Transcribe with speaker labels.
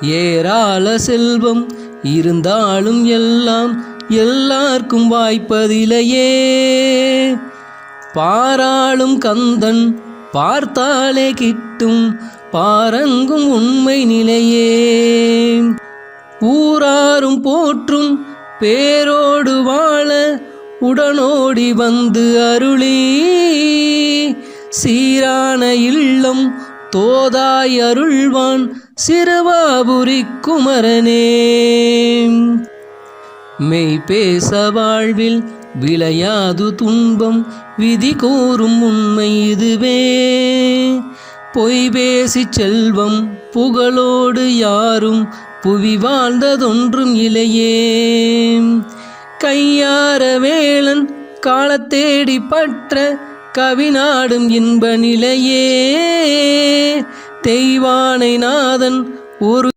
Speaker 1: ஏராள செல்வம் இருந்தாலும் எல்லாம் எல்லாருக்கும் வாய்ப்பதிலையே. பாராளும் கந்தன் பார்த்தாலே கிட்டும் பாரங்கும் உண்மை நிலையே. ஊராரும் போற்றும் பேரோடு வாழ உடனோடி வந்து அருளி, சீரான இல்லம் தோதாய் அருள்வான் சிறுவாபுரி குமரனே. மெய் பேச வாழ்வில் விளையாது துன்பம் விதி கூறும் உண்மை இதுவே. பொய் பேசி செல்வம் புகழோடு யாரும் புவி வாழ்ந்ததொன்றும் இலையே. கையார வேளன் காலத்தேடி பற்ற கவிநாடும் இன்ப நிலையே. தெய்வானை நாதன் ஒரு